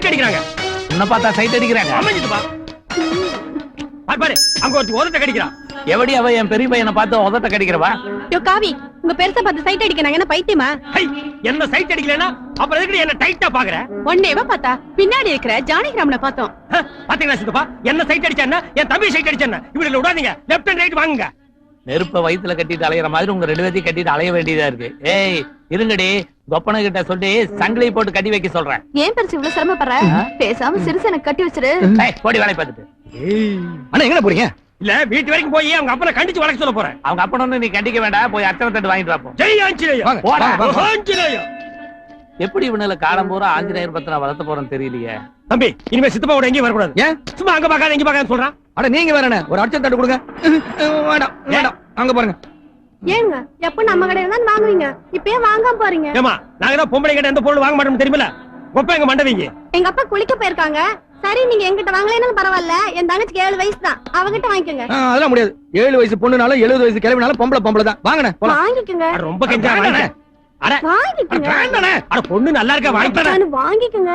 Side அடிக்கிறாங்க. உன்னை பார்த்தா சைட் அடிக்கிறாங்க. ஆமா சித்தப்பா. பாரு அங்க ஒருத்தி உதட்ட கடிக்கிறான். எவடி அவ என் பெரிய பையனை பார்த்து உதட்ட கடிக்கிறவா? யோ காவி, உங்க பெருசா பார்த்து சைட் அடிக்கிறாங்க. என்ன பைத்தியமா? என்ன சைட் அடிக்கலனா அப்புறம் எதுக்கு என்ன டைட்டா பாக்குற? ஒன்னேவா பார்த்தா பின்னாடி இருக்கிற ஜானகிராமனை பார்த்தோம். பாத்தீங்களா சித்தப்பா, என்ன சைட் அடிச்சான்னா என் தம்பி சைட் அடிச்சான்னா இவங்கள விடாதீங்க. லெஃப்ட் அண்ட் ரைட் வாங்குங்க. நெருப்ப வயித்துல கட்டிட்டு அலையிற மாதிரி உங்க 2 பேத்தையும் கட்டிட்டு அலைய வேண்டியதா இருக்கு. ஏய் இருங்கடி, கொப்பன கிட்ட சொல்லி சங்கிலி போட்டு கட்டி வைக்க சொல்றேன். ஏன் பெருசு இவ்வளவு சிரமப்படுற? பேசாம சிறுசு எனக்கு கட்டி வச்சிரு. போடி வேலை பார்த்துட்டு. அண்ணா எங்க போறீங்க? இல்ல வீட்டு வரைக்கும் போய் அவங்க அப்பனை கண்டிச்சு வளர்க்க சொல்ல போறேன். அவங்க அப்பனு நீ கண்டிக்க வேண்டாம், போய் அர்ச்சனை தட்டு வாங்கிட்டு வாப்போம். ஜெய் ஆஞ்சநேயா. ஆஞ்சநேயா. எப்படி இவனுல காலம் பூரா ஆஞ்சநேயர் பத்தி நான் வளர்த்த போறேன்னு தெரியலையே. தம்பி இனிமே சித்தப்பாவோட எங்கேயும் வரக்கூடாது. ஏன் சும்மா அங்க பாக்காத இங்க பாக்காத சொல்றான்? அட நீங்க வேற ஒரு அர்ச்சனை தட்டு கொடுங்க. வேண்டாம் வேண்டாம், அங்க பாருங்க. ஏங்க எப்ப நம்ம கடையில தான் வாங்குவீங்க, இப்பயே வாங்காம போறீங்க? ஏமா நாங்க தான் பொம்பளை கிட்ட எந்த பொருள் வாங்க மாட்டோம் தெரியுமில. கொப்பை எங்க மண்டவீங்க. எங்க அப்பா குளிக்க போயிருக்காங்க. சரி நீங்க எங்கிட்ட வாங்கலைனாலும் பரவாயில்ல, என் தங்கச்சிக்கு 7 வயசு தான், அவகிட்ட வாங்கிக்கோங்க. அதெல்லாம் முடியாது. 7 வயசு பொண்ணுனாலும் 70 வயசு கிளவினாலும் பொம்பளை தான். வாங்கண்ணே வாங்கிக்கோங்க. ரொம்ப கெஞ்சா வாங்க. அட வாங்கிக்கோங்க. வேண்டானே. அட பொண்ணு நல்லா இருக்க வாங்கிட்டேன். வாங்கிக்கோங்க.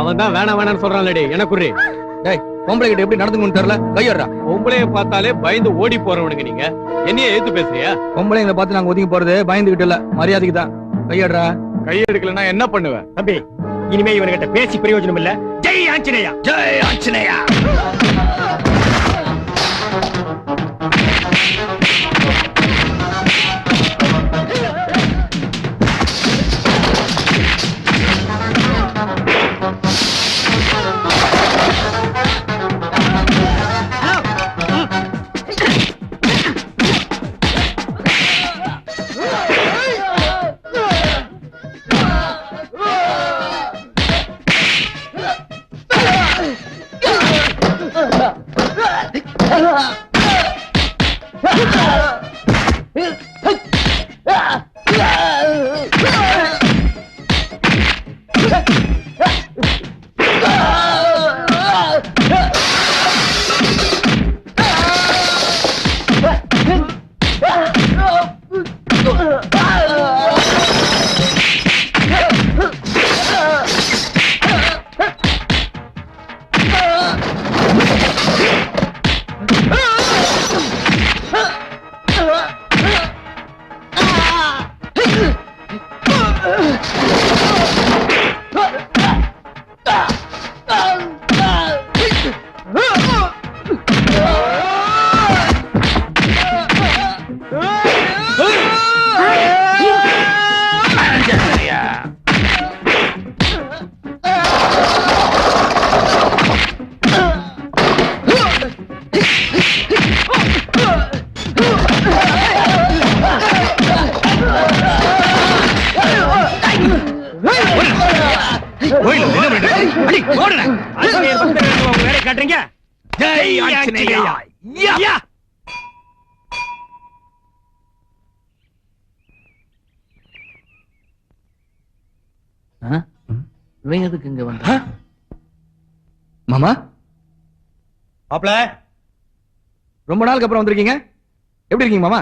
அவன் தான் வேணாம் வேணாம்னு சொல்றான்லடி, எனக்குறி. டேய் பொம்பளை கிட்ட எப்படி நடந்துக்கணும்னு தெரியல, கையறா. பொம்பளைய பார்த்தாலே பயந்து ஓடி போறவனுங்க நீங்க. என்னைய ஏத்து பேசுறியா? பொம்பளைங்களை பார்த்து நாங்க ஒதுங்கி போறது பயந்துகிட்டு இல்ல, மரியாதைக்கு தான். கையறா. கை எடுக்கலன்னா என்ன பண்ணுவேன்? தம்பி இனிமே இவன்கிட்ட பேசி பிரயோஜனம் இல்ல. ஜெய் ஆஞ்சநேயா. ஜெய் ஆஞ்சநேயா. வேலை காட்டுறீங்க. ஜெய் ஆஞ்சநேயா. இவன் எதுக்கு இங்க வந்தா? மாமா மாப்ள ரொம்ப நாளுக்கு அப்புறம் வந்திருக்கீங்க. எப்படி இருக்கீங்க மாமா?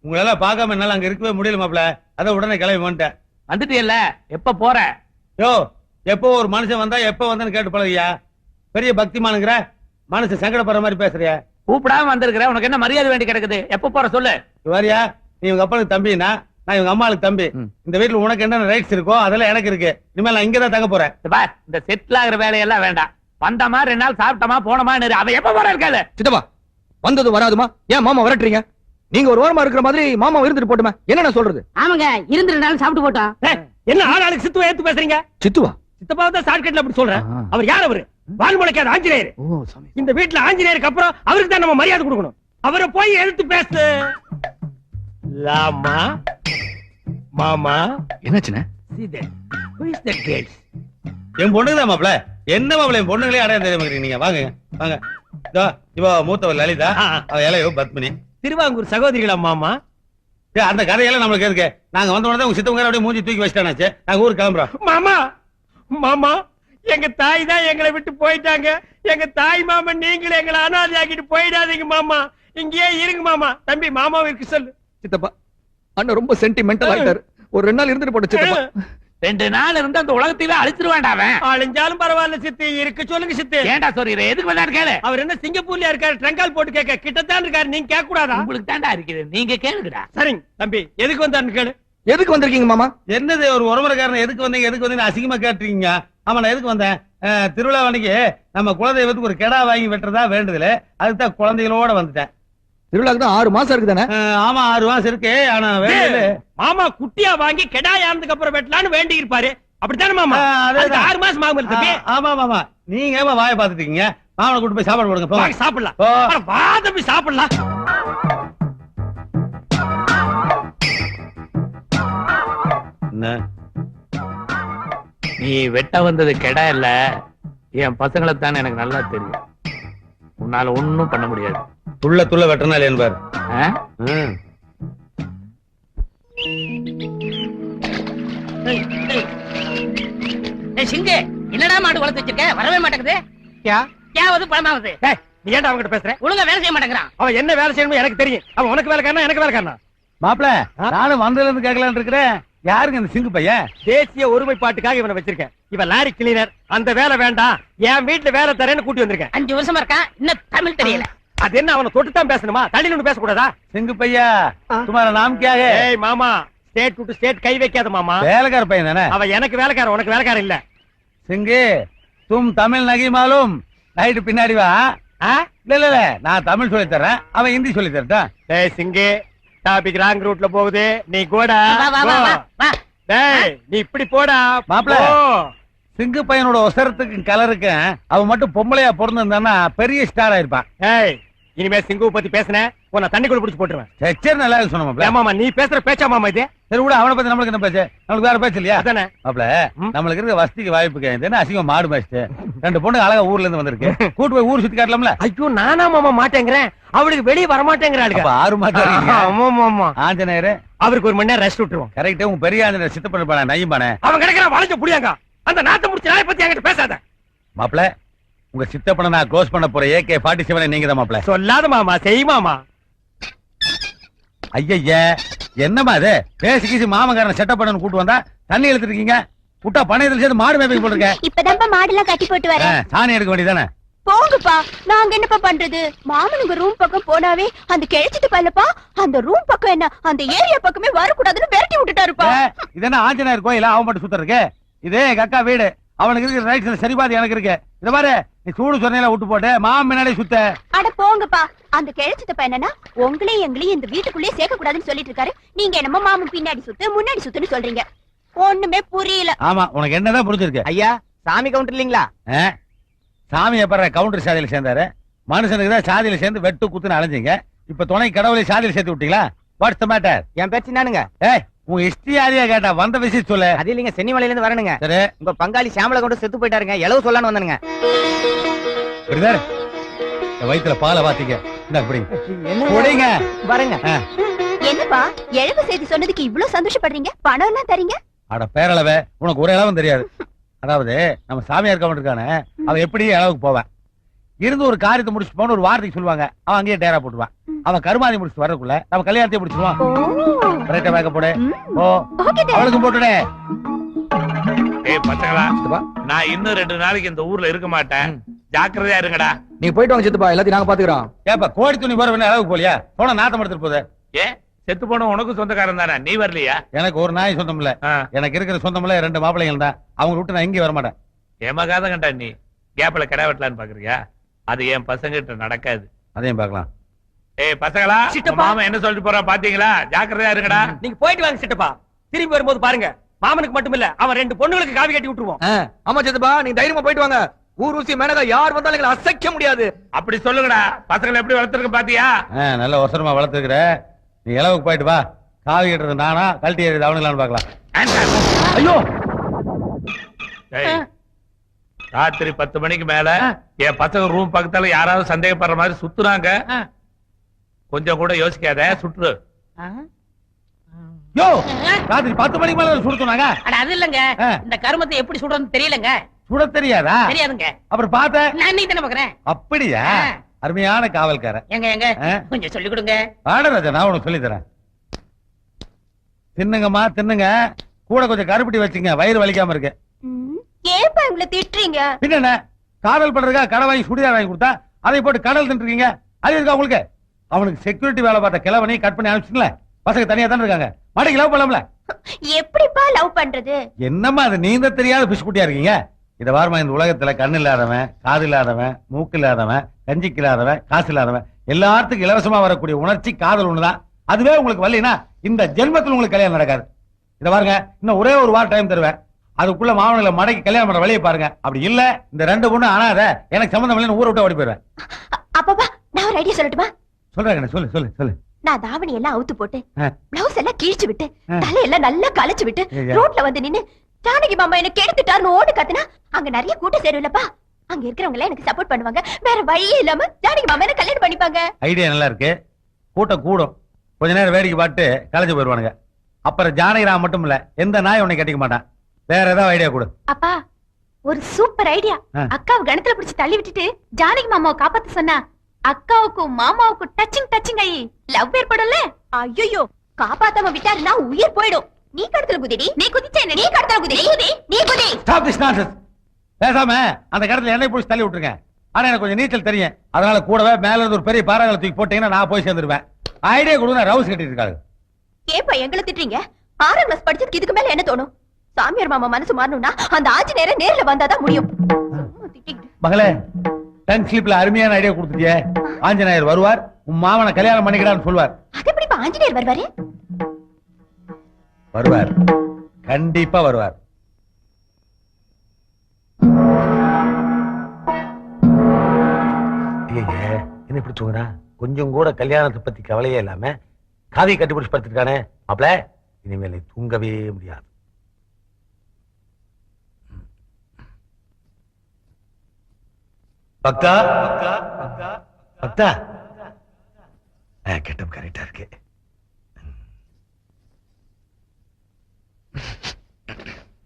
உங்களால பார்க்காம என்னால அங்க இருக்கவே முடியல மாப்ள. அத உடனே கிளம்பி வந்துட்டேன். வந்துட்டியல்ல, எப்ப போற? யோ எப்போ ஒரு மனுஷன் வந்தா எப்ப வந்தான்னு கேட்டு பழகியா? பெரிய பக்திமானுங்கிற மனசு சங்கடப்படுற மாதிரி பேசுறியா? கூப்பிடாம வந்திருக்கிற, உனக்கு என்ன மரியாதை வேண்டி கிடக்குது? எப்ப போற சொல்லு. வாரியா, நீ உங்க அப்பனுக்கு தம்பினா நான் இவங்க அம்மாளுக்கு தம்பி. இந்த வீட்டுல உனக்கு என்னென்ன ரைட்ஸ் இருக்கோ அதெல்லாம் எனக்கு இருக்கு. இனிமேல் நான் இங்கதான் தங்க போறேன். இந்த செட்டில் ஆகிற வேலையெல்லாம் வேண்டாம். வந்தமா 2 நாள் சாப்பிட்டமா போனமா. அவ எப்ப போற இருக்காது. சித்தப்பா வந்தது வராதுமா, ஏன் மாமா விரட்டுறீங்க? நீங்க ஒரு ஓரமா இருக்கிற மாதிரி மாமா இருந்துட்டு போட்டுமா, என்ன சொல்றது? ஆமாங்க, இருந்து 2 நாள் சாப்பிட்டு போட்டோம். என்ன ஆளாளுக்கு சித்துவ ஏத்து பேசுறீங்க? சித்துவா? சித்தப்பா தான் ஷார்ட்கட்ல அப்படி சொல்றேன். அவர் யார்? அவரு வால்முளைக்காத ஆஞ்சநேயர். இந்த வீட்டுல ஆஞ்சநேயருக்கு அப்புறம் அவருக்கு தான் நம்ம மரியாதை கொடுக்கணும். அவரை போய் எடுத்து பேசு. லாமா மாமா என்னாச்சுன்னு? என் பொண்ணுதான் மாப்ள. என்ன மாப்ள என் பொண்ணுங்களே அடையாளம் தெரிய மாட்டீங்க. நீங்க வாங்க வாங்க. இவ மூத்தவர் லலிதா, அவ இளையவ பத்மினி. திருவாங்கூர் சகோதரிகளா மாமா? அந்த கதையெல்லாம் நம்மளுக்கு எதுக்கு? நாங்க வந்த உடனே உங்க சித்தவங்க அப்படியே மூஞ்சி தூக்கி வச்சிட்டானாச்சு. நாங்க ஊருக்கு கிளம்புறோம். மாமா மாமா எங்க தாய் தான் எங்களை விட்டு போயிட்டாங்க. எங்க தாய் மாமா நீங்களும் எங்களை அனாதை ஆக்கிட்டு போயிடாதீங்க மாமா. இங்கேயே இருங்க மாமா. தம்பி மாமாவிற்கு சொல்லு. சித்தப்பா அண்ணன் ரொம்ப சென்டிமெண்டல் ஆயிட்டாரு. ஒரு 2 நாள் இருந்துட்டு போட்டு சித்தப்பா. 2 நாள் இருந்து அந்த உலகத்தையே அழிச்சிருவான்டா அவன். அழிஞ்சாலும் பரவாயில்ல சித்து, இருக்க சொல்லுங்க சித்து. ஏன்டா சொல்றீங்க? எதுக்கு வந்தாரு கேளு. அவர் என்ன சிங்கப்பூர்ல இருக்காரு, ட்ரங்கால் போட்டு கேட்க கிட்டத்தான் இருக்காரு, நீங்க கேட்க கூடாதா? உங்களுக்கு தாண்டா இருக்குது, நீங்க கேளுங்கடா. சரிங்க தம்பி, எதுக்கு வந்தாருன்னு கேளு. எதுக்கு வந்திருக்கீங்க மாமா? என்னது ஒரு உறமுறைக்காரன் எதுக்கு வந்தீங்க அசிங்கமா கேட்டுருக்கீங்க. ஆமா, நான் எதுக்கு வந்தேன்? திருவிழா அன்னைக்கு நம்ம குலதெய்வத்துக்கு ஒரு கெடா வாங்கி வெட்டுறதா வேண்டுதல, அதுதான் குழந்தைகளோட வந்துட்டேன். திருவிழாக்கு தான் 6 மாசம் இருக்குதானே? ஆமா, 6 மாசம் இருக்கு. ஆனா வேண்டுதல மாமா குட்டியா வாங்கி கெடா யானதுக்கு அப்புறம் வெட்டலான்னு வேண்டி இருப்பாரு, அப்படித்தானே மாமா? அதுக்கு 6 மாசம் ஆகும் தம்பி. ஆமா மாமா, நீங்க ஏமா வாயை பாத்துட்டு இருக்கீங்க? மாமனை கூட்டு போய் சாப்பாடு போடுங்க, போங்க. வாங்க சாப்பிடலாம். ஓ. அட, வா தம்பி சாப்பிடலாம். என்ன? நீ வெட்ட வந்தது கெடா இல்ல, என் பசங்களை தான் எனக்கு நல்லா தெரியும். உன்னால ஒண்ணும் பண்ண முடியாது. துள்ள துள்ள வெட்டனால என்பார். ஆ? சிங்கு என்னடா மாடு வளர்த்து வச்சிருக்க? வரவே மாட்டேங்குது. கேவது பழமாவது. டேய், நீ ஏன்டா அவங்கிட்ட பேசுற? ஒழுங்கா வேலை செய்ய மாட்டேங்கிறான். அவன் என்ன வேலை செய்யணும் எனக்கு தெரியும். அவன் உனக்கு வேலைக்காரனா எனக்கு வேலைக்காரனா? மாப்பிள, நானும் வந்ததுல இருந்து கேட்கலான்னு இருக்கிறேன். யாருங்க இந்த சிங்கு பையன்? தேசிய ஒருமைப்பாட்டுக்காக இவனை வச்சிருக்கேன். இவன் லாரி கிளீனர். அந்த வேலை வேண்டாம், என் வீட்டுல வேலை தரேன்னு கூட்டி வந்திருக்கேன். 5 வருஷமா இருக்கான், இன்னும் தமிழ் தெரியல. அது என்ன, அவனை தொட்டுத்தான் பேசணுமா? தள்ளி நின்னு பேசக்கூடாதா? சிங்கு பையா, तुम्हारा नाम क्या है? ஏய் மாமா, ஸ்டேட் டு ஸ்டேட் கை வைக்காத மாமா. வேலைக்கார பையன் தானே? அவன் எனக்கு வேலைக்காரன், உனக்கு வேலைக்காரன் இல்ல. சிங்கு, तुम தமிழ் நகி மாலும். நைட்டு பின்னாடி வா. இல்ல நான் தமிழ் சொல்லி தரேன், அவன் ஹிந்தி சொல்லி தரட்டான். டேய் சிங்கு, டாபிக் ராங் ரூட்ல போகுது, நீ கோடா. வா வா வா வா. டேய் நீ இப்படி போடா மாப்ள. போ. சிங்கு பையனோட ஒசரத்துக்கு கலருக்கு அவன் மட்டும் பொம்பளையா பிறந்திருந்தான்னா பெரிய ஸ்டார் ஆயிருப்பான். ஏய், இனிமே சிங்குவை பத்தி பேசுன உன்னை தண்ணிக்குள்ள புடிச்சு போட்டுருவேன். சச்சர் நல்லா சொன்ன மாப்ள. மாமா, நீ பேசுற பேச்சா மாமா இது? சரி கூட, அவனை பத்தி நம்மளுக்கு என்ன பேச்சு? நம்மளுக்கு வேற பேச்சு இல்லையா? அதானே மாப்ள, நம்மளுக்கு இருக்க வசதிக்கு வாய்ப்பு கேட்குது. அசிங்கம் மாடு மேய்ச்சிட்டு 2 பொண்ணு அழகா ஊர்ல இருந்து வந்திருக்கு. கூட்டு போய் ஊர் சுத்தி காட்டலாம்ல? ஐயோ, நானா மாமா மாட்டேங்கிறேன், அவளுக்கு வெளியே வர மாட்டேங்கிறாளுங்க. அப்ப 6 மாசம் ஆமா மாமா. ஆஞ்சநேயர் அவருக்கு 1 மணி நேரம் ரெஸ்ட் விட்டுருவோம். கரெக்டா உங்க பெரிய ஆஞ்சநேயர் சித்தப்பண்ண பானே நையும்பானே. அவன் கிடைக்கிற வளைஞ்ச புடியாங்க. அந்த நாத்த முடிச்ச நாயை பத்தி என்கிட்ட பேசாத. மாப்ள, உங்க சித்தப்பனை நான் க்ளோஸ் பண்ண போற AK-47 நீங்க தான் மாப்ள. சொல்லாத மாமா, செய் மாமா. ஐயா, என்னமா இது? பேசி மாமக்காரன் செட்டப் பண்ணு கூட்டு வந்தா தண்ணி இழுத்துட்டு இருக்கீங்க. புட்டா பணையத்துல சேர்த்து மாடு மேய்ப்பி போட்டுருக்க. இப்பதான் மாடெல்லாம் கட்டி போட்டு வரேன். சாணி எடுக்க வேண்டியதானே? போங்கப்பா, நாங்க என்னப்பா பண்றது? மாமனுங்க ரூம் பக்கம் போனாவே அந்த கிழச்சிட்டு பல்லப்பா, அந்த ரூம் பக்கம் என்ன, அந்த ஏரியா பக்கமே வரக்கூடாதுன்னு விரட்டி விட்டுட்டாருப்பா. இது என்ன ஆஞ்சநேயர் கோயிலா? அவன் மட்டும் சுத்த இருக்கு. இது எங்க அக்கா வீடு. அவனுக்கு இருக்கிற ரைட்ஸ்ல சரிபாதி எனக்கு இருக்கு. இத பாரு, நீ சூடு சொன்னையில விட்டு போட்டு மாமன் முன்னாடி சுத்த. அட போங்கப்பா, அந்த கிழச்சிட்டு பையனா உங்களையும் எங்களையும் இந்த வீட்டுக்குள்ளே சேர்க்க கூடாதுன்னு சொல்லிட்டு இருக்காரு. நீங்க என்னமோ மாமன் பின்னாடி சுத்து முன்னாடி சுத்துன்னு சொல்றீங்க. ஒண்ணுமே புரியல. ஆமா, உனக்கு என்னதான் புரிஞ்சிருக்கு? ஐயா, சாமி கவுண்டர் இல்லீங்களா? சாமி எப்பற கவுண்டர் சாதியில சேர்ந்தாரு? மனுஷனுக்கு தான் சாதியில சேர்ந்து வெட்டு குத்துன்னு அலைஞ்சீங்க. இப்ப துணை கடவுளை சாதியில சேர்த்து விட்டீங்களா? What's the matter? என் பேச்சு நானுங்க. ஏய், உங்க ஹிஸ்டரியாரியா கேட்டா வந்த விஷயம் சொல்லு. அது இல்லைங்க, சென்னிமலையில இருந்து வரணுங்க. சரி, உங்க பங்காளி சாமலை கொண்டு செத்து போயிட்டாருங்க, எளவு சொல்லலான்னு வந்தனுங்க. பிரதர், என் வயித்துல பாலை பாத்தீங்க. என்ன புடிங்க பாருங்க. என்னப்பா எழுவு செய்தி சொன்னதுக்கு இவ்வளவு சந்தோஷப்படுறீங்க? பணம் எல்லாம் தரீங்க? அட பேரளவே, உனக்கு ஒரு அளவும் தெரியாது. அதாவது நம்ம சாமியார் கவுண்டர் இருக்கானே, அவன் எப்படி அளவுக்கு போவான். இருந்து ஒரு காரியத்தை முடிச்சுட்டு போன ஒரு வார்த்தைக்கு சொல்லுவாங்க, அவன் அங்கேயே டேரா போட்டுவான். அவன் கருமாதி முடிச்சுட்டு வரக்குள்ள நம்ம கல்யாணத்தை முடிச்சிருவான். ரைட்டா பேக்க போடு. ஓ, அவளுக்கும் போட்டுடே. ஏய் பசங்களா, நான் இன்னும் 2 நாளைக்கு இந்த ஊர்ல இருக்க மாட்டேன், ஜாக்கிரதையா இருங்கடா. நீங்க போயிட்டு வாங்க சித்தப்பா, எல்லாத்தையும் நாங்க பாத்துக்கிறோம். ஏப்பா, கோடி துணி போற வேண்டிய அளவுக்கு போலியா? போன நாத்தம் எடுத்துட்டு போகுது. ஏன் செத்து போன உனக்கு சொந்தக்காரன் தானே, நீ வரலையா? எனக்கு ஒரு நாய் சொந்தம் இல்ல. எனக்கு இருக்கிற சொந்தம் இல்ல 2 மாப்பிள்ளைகள் தான். அவங்க விட்டு நான் இங்கே வர மாட்டேன். ஏமாகாத கண்டா நீ கேப்ல கடை வெட்டலான்னு பாக்குறியா? அது என் பசங்க கிட்ட நடக்காது. அதையும் பார்க்கலாம். ஏய் பசங்களா, மாமா என்ன சொல்லிட்டு போறா பாத்தீங்களா? ஜாக்கிரதையா இருங்கடா. நீங்க போயிட்டு வாங்க சித்தப்பா. திரும்பி வரும்போது பாருங்க, மாமனுக்கு மட்டும் இல்ல, அவன் 2 பொண்ணுங்களுக்கு காவி கட்டி விட்டுருவோம். ஆமா சித்தப்பா, நீங்க தைரியமா போயிட்டு வாங்க. ஊர் ஊசி மேனகா யார் வந்தாலும் எங்களை அசைக்க முடியாது. அப்படி சொல்லுங்கடா. பசங்களை எப்படி வளர்த்துருக்க பாத்தியா? நல்ல அவசரமா வளர்த்துக்கிற. நீ இளவுக்கு போயிட்டு வா. காவி கட்டுறது நானா, கழட்டி ஏறியது அவனுங்களான்னு பாக்கலாம். ஐயோ, ராத்திரி 10 மணிக்கு மேல என் பசங்க ரூம் பக்கத்துல யாராவது சந்தேகப்படுற மாதிரி சுத்துறாங்க, கொஞ்சம் கூட யோசிக்காத, சுற்று. யோ, ராத்திரி 10 மணிக்கு மேல சுட சொன்னாங்க. அட அது இல்லங்க, இந்த கருமத்தை எப்படி சுடுறதுன்னு தெரியலங்க. சுட தெரியாதா? தெரியாதுங்க. அப்புறம் பார்த்த நான் இன்னைக்கு தானே பாக்குறேன். அப்படியா? அருமையான காவல்காரன். எங்க கொஞ்சம் சொல்லி கொடுங்க. ராஜா, நான் உனக்கு சொல்லி தரேன். தின்னுங்கம்மா தின்னுங்க. கூட கொஞ்சம் கருப்பட்டி வச்சுங்க, வயிறு வலிக்காம இருக்கு. ஏப்பா எங்களை திட்டுறீங்க? பின்ன காதல் பண்றதுக்கா கடை வாங்கி சுடிதார் வாங்கி கொடுத்தா அதை போட்டு கடல் தின்றுருக்கீங்க. அது இருக்கா உங்களுக்கு? அவனுக்கு செக்யூரிட்டி வேலை பார்த்த கிழவனை கட் பண்ணி அனுப்பிச்சுங்களேன். பசங்க தனியா தானே இருக்காங்க, மாடிக்கு லவ் பண்ணலாம்ல. எப்படிப்பா லவ் பண்றது? என்னம்மா அது நீந்த தெரியாத பிஸ்குட்டியா இருக்கீங்க? இத வாரமா இந்த உலகத்துல கண்ணு இல்லாதவன், காது இல்லாதவன், மூக்கு இல்லாதவன், கஞ்சிக்கு இல்லாதவன், காசு இல்லாதவன் எல்லாத்துக்கும் இலவசமா வரக்கூடிய உணர்ச்சி காதல் ஒண்ணுதான். அதுவே உங்களுக்கு வரலைன்னா இந்த ஜென்மத்தில் உங்களுக்கு கல்யாணம் நடக்காது. இத பாருங்க, இன்னும் ஒரே ஒரு வாரம் டைம் தருவேன். அதுக்குள்ள மாவனங்களை மடக்கி கல்யாணம் பண்ற வழியை பாருங்க. அப்படி இல்ல இந்த 2 பொண்ணு அனாத, எனக்கு சம்பந்தம் இல்லைன்னு ஊரை விட்டு ஓடி போயிருவேன். அப்பப்பா நான் ஒரு ஐடியா சொல்லட்டுமா? சொல்றேன், சொல்லு சொல்லு சொல்லு. நான் தாவணி எல்லாம் அவுத்து போட்டு ஆ. பிளவுஸ் எல்லாம் கிழிச்சு விட்டு தலையெல்லாம் நல்லா களைச்சு விட்டு ஐயா. ரோட்ல வந்து நின்னு ஜானகி மாமா என்ன கெடுத்துட்டாருன்னு ஓடு கத்துனா அங்க நிறைய கூட்டம் சேரும்லப்பா. அங்க இருக்கிறவங்க எல்லாம் எனக்கு சப்போர்ட் பண்ணுவாங்க. வேற வழியே இல்லாம ஜானகி மாமா என்ன கல்யாணம் பண்ணிப்பாங்க. ஐடியா நல்லா இருக்கு. கூட்டம் கூடும், கொஞ்ச நேரம் வேடிக்கை பார்த்து கலைஞ்சு போயிருவானுங்க. அப்புறம் ஜானகிராம் மட்டும் இல்ல, எந்த நாய் உன்னை கட்டிக்க மாட்டான். வேற ஏதாவது ஐடியா கொடு. அப்பா ஒரு சூப்பர் ஐடியா. ஆ. அக்காவை கணத்துல பிடிச்சு தள்ளி விட்டுட்டு ஜானகி மாமாவை காப்பாத்த சொன்னா அக்காவுக்கும் மாமாவுக்கும் டச்சிங் ஆகி லவ் ஏற்படும்ல. ஐயோ காப்பாத்தாம விட்டாருன்னா உயிர் போயிடும். நீ கடத்தல குதிடி, நீ குதிச்ச என்ன? நீ கடத்தல குதிடி, நீ குதி. Stop this nonsense. பேசாம அந்த கடத்துல எண்ணெய் பிடிச்சி தள்ளி விட்டுருங்க. ஆனா எனக்கு கொஞ்சம் நீச்சல் தெரியும், அதனால கூடவே மேல இருந்து ஒரு பெரிய பாறாங்களை தூக்கி போட்டீங்கன்னா நான் போய் சேர்ந்துருவேன். ஐடியா கொடுங்க, ரவுஸ் கட்டிட்டு இருக்காரு. ஏப்பா எங்களை திட்டுறீங்க? 6ஆம் கிளாஸ் படிச்சதுக்கு இதுக்கு மேல என்ன தோணும்? சாமியார் மாமா மனசு மாறணும்னா அந்த ஆஞ்சநேயரை நேர்ல வந்தாதான் முடியும். சும்மா திட்டிக்கிட்டு. மகளே, டங் ஸ்லிப்ல அருமையான ஐடியா கொடுத்துட்டியே. ஆஞ்சநேயர் வருவார், உன் மாமனை கல்யாணம் பண்ணிக்கிறான்னு சொல்வார். அது எப்படி ஆஞ்சநேயர் வருவாரு? வருவார், கண்டிப்பா வருவார். என்ன இப்படி தூங்குறா? கொஞ்சம் கூட கல்யாணத்தை பத்தி கவலையே இல்லாம காவி கட்டிப்பிடிச்சு படுத்துருக்கானே மாப்ள, இனிமேல் தூங்கவே முடியாது. பக்தா பக்தா, கெட்டப் கரெக்டா இருக்கு.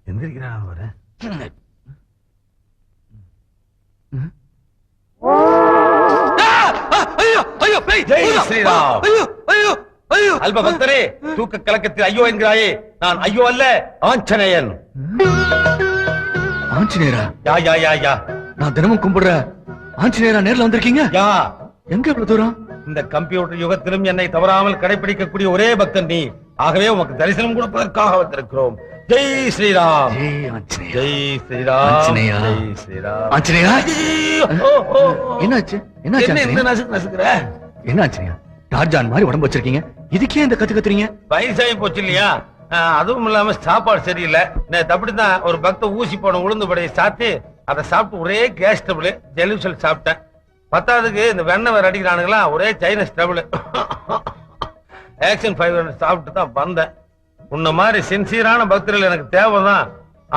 எந்திரிக்கிறான் வர. ஜெய் ஸ்ரீராம். அல்ப பக்தரே, தூக்க கலக்கத்தில் ஐயோ என்கிறாயே, நான் ஐயோ அல்ல, ஆஞ்சநேயன். ஆஞ்சநேயரா? யா யா யா யா. நான் தினமும் கும்பிடுற ஆஞ்சநேயரா நேர்ல வந்திருக்கீங்க? யா. எங்க இவ்வளவு தூரம்? இந்த கம்ப்யூட்டர் யுகத்திலும் என்னை தவறாமல் கடைபிடிக்கக்கூடிய ஒரே பக்தன் நீ. ஆகவே உனக்கு தரிசனம் கொடுப்பதற்காக வந்திருக்கிறோம். ஜெய் ஸ்ரீராம். ஜெய் ஆஞ்சநேயா. ஜெய் ஸ்ரீராம். ஆஞ்சநேயா. ஜெய் ஸ்ரீராம். ஆஞ்சநேயா. ஐயோ, ஓ, ஓ. என்னாச்சு? என்னாச்சு என்ன ஆஞ்சநேயா? நசுக்கு நசுக்குற? என்ன ஆஞ்சநேயா? டார்ஜான் மாதிரி உடம்பு வச்சிருக்கீங்க, இதுக்கே இந்த கத்துறீங்க? வயசாகி போச்சு இல்லையா? அதுவும் இல்லாம சாப்பாடு சரியில்லை. நேத்து அப்படித்தான் ஒரு பக்த ஊசி போன உளுந்து படையை சாத்தி அதை சாப்பிட்டு ஒரே கேஸ் டபுள் ஜெலிசல் சாப்பிட்டேன். பத்தாவதுக்கு இந்த வெண்ணெய் வேற அடிக்கிறானுங்களா, ஒரே சைனஸ் டபுள். ஆக்ஷன் 500 சாப்பிட்டு தான் வந்தேன். உன்ன மாதிரி சின்சியரான பக்தர்கள் எனக்கு தேவைதான்.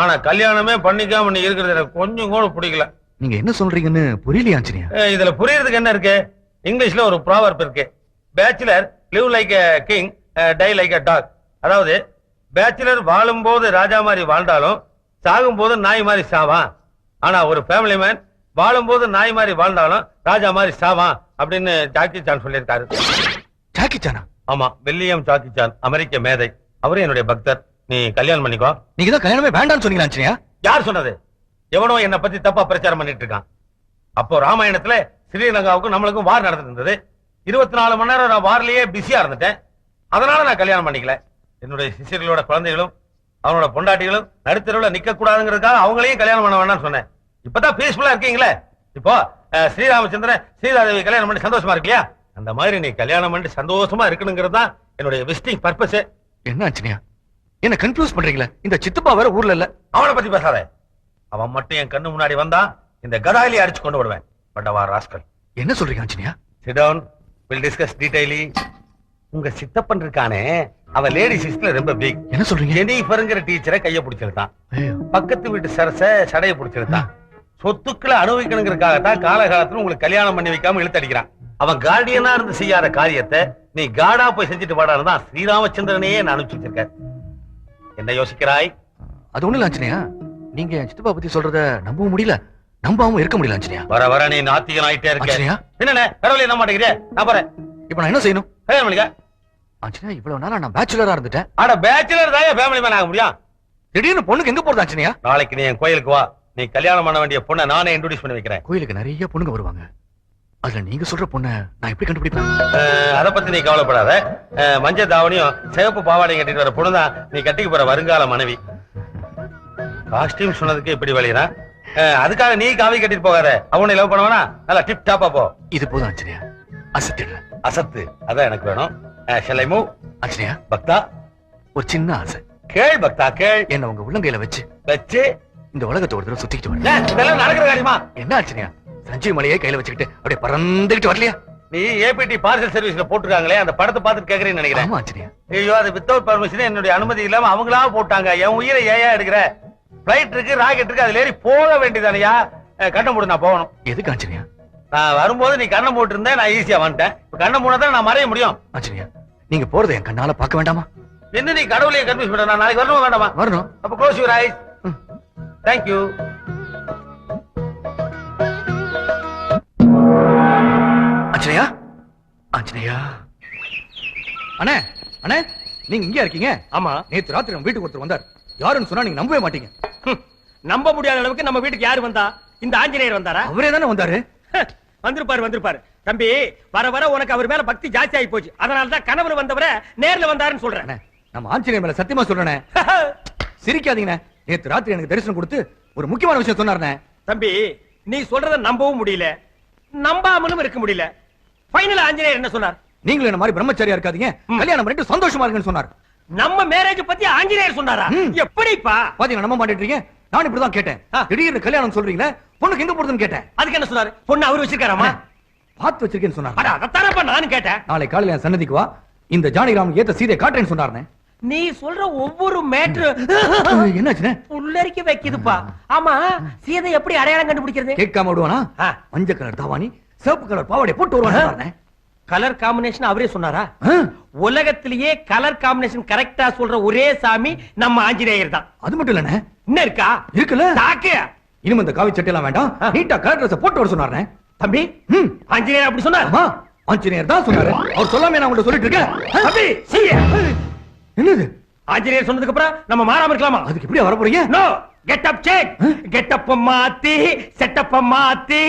ஆனா கல்யாணமே பண்ணிக்காம நீ இருக்கிறது எனக்கு கொஞ்சம் கூட பிடிக்கல. நீங்க என்ன சொல்றீங்கன்னு புரியலையா ஆஞ்சநேயா? இதுல புரியறதுக்கு என்ன இருக்கு? இங்கிலீஷ்ல ஒரு ப்ராவர்ப் இருக்கு, bachelor live like a king, die like a dog. அதாவது பேச்சுலர் வாழும் போது ராஜா மாதிரி வாழ்ந்தாலும் சாகும் போது நாய் மாதிரி சாவான். ஆனா ஒரு ஃபேமிலி மேன் வாழும் போது நாய் மாதிரி வாழ்ந்தாலும் ராஜா மாதிரி சாவான் அப்படின்னு ஜாக்கி சான் சொல்லியிருக்காரு. ஜாக்கி சானா? ஆமா, வில்லியம் ஜாக்கி சான், அமெரிக்க மேதை. அவரு என்னுடைய பக்தர். நீ கல்யாணம் பண்ணிக்கோ. நீங்க தான் கல்யாணமே வேண்டாம்னு சொன்னீங்க ஆஞ்சநேயா. யார் சொன்னது? எவனோ என்ன பத்தி தப்பா பிரச்சாரம் பண்ணிட்டு இருக்கான். அப்போ ராமாயணத்துல ஸ்ரீலங்காவுக்கும் நம்மளுக்கும் வார் நடந்துட்டு இருந்தது. 24 மணி நேரம் நான் வார்லயே பிஸியா இருந்துட்டேன். அதனால நான் கல்யாணம் பண்ணிக்கல. என்னுடைய சிஷியர்களோட குழந்தைகளும் அவனோட பொண்டாட்டிகளும் நடுத்தரவுல நிக்க கூடாதுங்கிறதுக்காக அவங்களையும் கல்யாணம் பண்ண வேண்டாம்னு சொன்னேன். இப்பதான் பீஸ்ஃபுல்லா இருக்கீங்களே. இப்போ ஸ்ரீராமச்சந்திரன் சீதாதேவி கல்யாணம் பண்ணி சந்தோஷமா இருக்கலையா? அந்த மாதிரி நீ கல்யாணம் பண்ணி சந்தோஷமா இருக்கணுங்கிறது தான் என்னுடைய விசிட்டிங் பர்பஸ். என்ன ஆஞ்சநேயா, என்ன கன்ஃபியூஸ் பண்றீங்களா? இந்த சித்தப்பா வேற ஊர்ல இல்ல. அவனை பத்தி பேசாத. அவன் மட்டும் என் கண்ணு முன்னாடி வந்தா இந்த கதாயிலே அடிச்சு கொண்டு விடுவேன். பட்டவா ராஸ்கல். என்ன சொல்றீங்க Anjaneya? Sit down. We'll discuss detailly. உங்க சித்தப்பன் இருக்கானே, அவ லேடிஸ் ஹிஸ்டரியில ரொம்ப பிக். என்ன சொல்றீங்க? ஜெனிஃபர்ங்கிற டீச்சரை கைய பிடிச்சிருந்தான். ஐயோ. பக்கத்து வீட்டு சரச சடையை பிடிச்சிருந்தான். சொத்துக்களை அனுபவிக்கணுங்கிறதுக்காகத்தான் காலகாலத்துல உங்களுக்கு கல்யாணம் பண்ணி வைக்காம இழுத்தடிக்கிறான். அவன் கார்டியனா இருந்து செய்யாத காரியத்தை நீ காடா போய் செஞ்சுட்டு வாடான்னு தான் ஸ்ரீராமச்சந்திரனையே நான் அனுப்பிச்சு வச்சிருக்கேன். என்ன யோசிக்கிறாய்? அது ஒண்ணு இல்ல ஆஞ்சநேயா, நீங்க என் சித்தப்பா பத்தி சொல்றத நம்பவும் முடியல, நம்பாம இருக்க முடியல ஆஞ்சநேயா. வர வர நீ நாத்திகன் ஆயிட்டே இருக்க. ஆஞ்சநேயா, என்னண்ணே கடவுளே நம்ப மாட்டேங்கிறியே? நான் போறேன். இப்ப நான் என்ன செய்யணும்? கல்யாணம் பண்ணிக்க. ஆஞ்சநேயா, இவ்வளவு நாளா நான் பேச்சுலரா இருந்துட்டேன். ஆனா பேச்சுலர் தான் ஃபேமிலி மேன் ஆக முடியும். திடீர்னு பொண்ணுக்கு எங்க போறது ஆஞ்சநேயா? நாளைக்கு நீ என் கோயிலுக்கு வா. நீ கல்யாணம் பண்ண வேண்டிய பொண்ணை நானே இன்ட்ரோடியூஸ் பண்ணி வைக்கிறேன். கோயிலுக்கு நிறைய பொண்ணுங்க வருவாங்க. அதுல நீங்க சொல்ற பொண்ணை நான் எப்படி கண்டுபிடிப்பேன்? அத பத்தி நீ கவலைப்படாத. மஞ்சள் தாவணியும் சிவப்பு பாவாடையும் கட்டிட்டு வர பொண்ணுதான் நீ கட்டிக்கு போற வருங்கால மனைவி. காஸ்டியூம் சொன்னதுக்கு இப்படி வழியா? அதுக்காக நீ காவி கட்டிட்டு போகாத. அவனை லவ் பண்ணவனா நல்லா டிப் டாப்பா போ. இது போதும் ஆஞ்சநேயா, அசத்திடுறேன். அசத்து அதான் எனக்கு வேணும். shall I move? ஆஞ்சநேயா, பக்தா ஒரு சின்ன ஆசை. கேள் பக்தா கேள். என்ன உங்க உள்ளங்கையில வச்சு இந்த உலகத்தை ஒரு தடவை சுத்திக்கிட்டு வரேன். இதெல்லாம் நடக்கிற காரியமா? என்ன ஆஞ்சநேயா, சஞ்சீவ் மலையை கையில வச்சுக்கிட்டு அப்படியே பறந்துகிட்டு வரலையா? நீ ஏபிடி பார்சல் சர்வீஸ்ல போட்டிருக்காங்களே அந்த படத்தை பார்த்துட்டு கேக்குறேன்னு நினைக்கிறேன். ஆமா ஆஞ்சநேயா. ஐயோ அது வித்தவுட் பர்மிஷன் என்னுடைய அனுமதி இல்லாம அவங்களா போட்டாங்க. என் உயிரை ஏயா எடுக்கிற? பிளைட் இருக்கு, ராக்கெட் இருக்கு, அதுல ஏறி போக வேண்டியதானையா? கண்ணை மூடு, நான் போகணும். எதுக்கு ஆஞ்சநேயா? நான் வரும்போது நீ கண்ணை போட்டு இருந்தேன், நான் ஈஸியா வந்துட்டேன். கண்ணை மூடதான் நான் மறைய முடியும். ஆஞ்சநேயா, நீங்க போறதை என் கண்ணால பார்க்க வேண்டாமா? என்ன நீ கடவுளையே கன்ஃபியூஸ் பண்ற? நான் நாளைக்கு வரணுமா வேண்டாமா? வரணும். அப்ப close your eyes. Thank you. Anjaneya, Anjaneya. அண்ணே, அண்ணே, நீங்க இங்க இருக்கீங்க? ஆமா, நேத்து ராத்திரி நம்ம வீட்டுக்கு ஒருத்தர் வந்தார். யாருன்னு சொன்னா நீங்க நம்பவே மாட்டீங்க. நம்ப முடியாத அளவுக்கு நம்ம வீட்டுக்கு யாரு வந்தா? இந்த ஆஞ்சநேயர் வந்தாரா? அவரே தானே வந்தாரு. வந்திருப்பாரு. தம்பி, வர வர உனக்கு அவர் மேல பக்தி ஜாஸ்தி ஆகி போச்சு. அதனால தான் கனவுல வந்தவரை நேர்ல வந்தாருன்னு சொல்றேன். அண்ணே, நம்ம ஆஞ்சநேயர் மேல சத்தியமா சொல்றேனே. சிரிக்காதீங்கண்ணே. நேத்து ராத்திரி எனக்கு தரிசனம் கொடுத்து ஒரு முக்கியமான விஷயம் சொன்னாருண்ணே. தம்பி, நீ சொல்றத நம்பவும் முடியல, நம்பாமலும் இருக்க முடியல. ஃபைனல் ஆஞ்சநேயர் என்ன சொன்னார்? நீங்களும் என்ன மாதிரி பிரம்மச்சாரியா இருக்காதீங்க, கல்யாணம் பண்ணிட்டு சந்தோஷமா இருக்குன்னு சொன்னார். நம்ம மேரேஜ் பத்தி ஆஞ்சநேயர் சொன்னாரா? எப்படிப்பா? பாத்தீங்க, நம்ப மாட்டேன்றீங்க. நான் இப்படிதான் கேட்டேன். திடீர்னு கல்யாணம் சொல்றீங்களே, பொண்ணுக்கு எங்க போறதுன்னு கேட்டேன். அதுக்கு என்ன சொன்னாரு? பொண்ணு அவரு வச்சிருக்காராமா? பார்த்து வச்சிருக்கேன்னு சொன்னார். அட அதத்தானப்பா நானும் கேட்டேன். நாளை காலையில என் சன்னதிக்கு வா, இந்த ஜானகிராமுக்கு ஏத்த சீதை காட்டுறேன்னு சொன்னார்னே. நீ சொல்ற ஒவ்வொரு மேட்ரு என்னாச்சுனே? புல்லரிக்க வைக்குதுப்பா. ஆமா, சீதை எப்படி அடையாளம் கண்டுபிடிக்கிறது? கேட்காம விடுவானா? மஞ்சள் கலர் தாவாணி, சிவப்பு கலர் பாவாடை போட்டு வருவானே. கலர் காம்பினேஷன் அவரே சொன்னாரா? உலகத்திலேயே கலர் காம்பினேஷன் கரெக்டா சொல்ற ஒரே சாமி நம்ம ஆஞ்சநேயர் தான். அது மட்டும் இல்லனே, இன்னும் இருக்கா? இருக்குல்ல. தாக்கு இனிமே இந்த காவி சட்டை எல்லாம் வேண்டாம், நீட்டா கலர் Dress போட்டு வர சொன்னாரே. தம்பி, ஆஞ்சநேயர் அப்படி சொன்னார்? ஆமா, ஆஞ்சநேயர் தான் சொன்னாரு. அவர் சொல்லாம நான் உங்கள்ட்ட சொல்லிட்டு இருக்கேன். தம்பி, சீய என்னது? ஆஞ்சநேயர் சொன்னதுக்கு அப்புறம் நம்ம மாறாம இருக்கலாமா? அதுக்கு எப்படி வர போறீங்க? No, getup check. Getup மாத்தி, செட்டப் மாத்தி.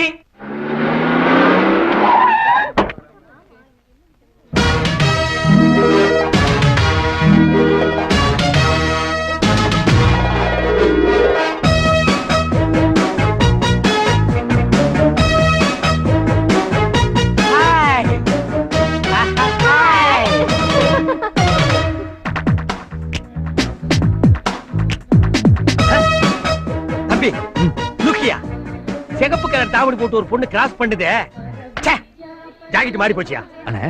தம்பி, லுக்கியா, சிகப்பு கலர் தாவணி போட்டு ஒரு பொண்ணு கிராஸ் பண்ணுதே. ஜாக்கெட் மாறி போச்சியா? அண்ணே,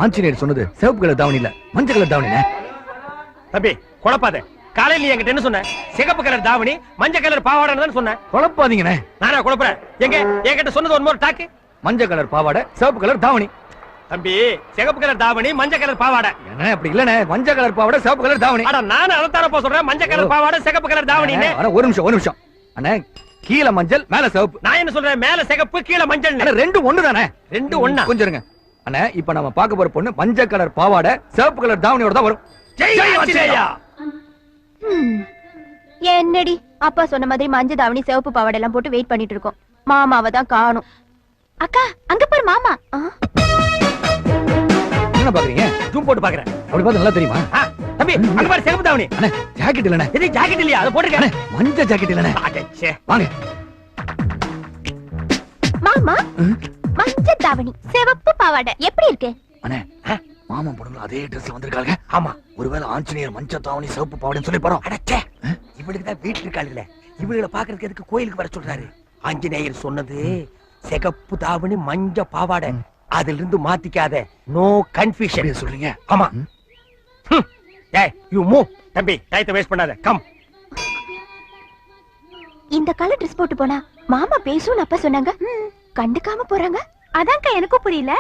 ஆஞ்சநேயர் சொன்னது சிவப்பு கலர் தாவணி இல்ல, மஞ்சள் கலர் தாவணினே. தம்பி, குழப்பாத. காலையில நீ என்கிட்ட என்ன சொன்ன? சிகப்பு கலர் தாவணி, மஞ்சள் கலர் பாவாடைன்னு தான் சொன்னேன். குழப்பாதீங்கண்ணே. நானா குழப்பறேன்? எங்க என்கிட்ட சொன்னது ஒன் மோர் டாக்கு. மஞ்சள் கலர் பாவாடை, சிவப்பு கலர் தாவணி. தம்பி, சிகப்பு கலர் தாவணி, மஞ்சள் கலர் பாவாடை. என்ன அப்படி இல்லனே, மஞ்சள் கலர் பாவாடை, சிவப்பு கலர் தாவணி. அட நானே அதத்தானப்பா சொல்றேன், மஞ்சள் கலர் பாவாடை, சிகப்பு கலர் தாவணின்னு. அட ஒரு நிமிஷம். அண்ணே, கீழ மஞ்சள் மேல சிவப்பு. நான் என்ன சொல்றேன்? மேல சிகப்பு கீழ மஞ்சள். அட ரெண்டும் ஒண்ணு தானே? ரெண்டும் ஒண்ணா? கொஞ்சம் இருங்க அண்ணே. இப்ப நம்ம பார்க்க போற பொண்ணு மஞ்சள் கலர் பாவாடை, சிவப்பு கலர் தாவணியோட தான் வரும். ஜெய் ஆஞ்சநேயா. என்னடி அப்பா சொன்ன மாதிரி மஞ்சள் தாவணி சிவப்பு பாவாடை எல்லாம் போட்டு வெயிட் பண்ணிட்டு இருக்கோம். மாமாவை தான் காணும். அக்கா, அங்க பாரு மாமா. என்ன பாக்குறீங்க? ஜூம் போட்டு பாக்குறேன். அப்படி பார்த்தா நல்லா தெரியுமா? தம்பி, அங்க பாரு சிகப்பு தாவணி. அண்ணே, ஜாக்கெட் இல்லனே. இது ஜாக்கெட் இல்லையா? அது போட்டுருக்கேன். மஞ்சள் ஜாக்கெட் இல்லனே. அடச்சே. வாங்க மாமா, மஞ்சள் தாவணி சிவப்பு பாவாடை எப்படி இருக்கு? அண்ணே, மாமா பொண்ணுங்க அதே ட்ரெஸ்ல வந்திருக்காங்க. ஆமா, ஒருவேளை ஆஞ்சநேயர் மஞ்சள் தாவணி சிவப்பு பாவாடைன்னு சொல்லி போறோம். அடச்சே. இவளுக்கு தான் வீட்டுல இருக்காளுல, இவளை பாக்குறதுக்கு எதுக்கு கோயிலுக்கு வர சொல்றாரு? ஆஞ்சநேயர் சொன்னது சிகப்பு தாவணி மஞ்ச பாவாடை. அதுல இருந்து மாத்திக்காத. நோ கன்ஃபியூஷன் சொல்றீங்க. ஆமா. ஏய், யூ மூவ். தம்பி, டைத்தை வேஸ்ட் பண்ணாத. கம். இந்த கலர் ட்ரெஸ் போட்டு போனா மாமா பேசும் அப்பா சொன்னாங்க. கண்டுக்காம போறாங்க. அதான்க்கா எனக்கும் புரியல.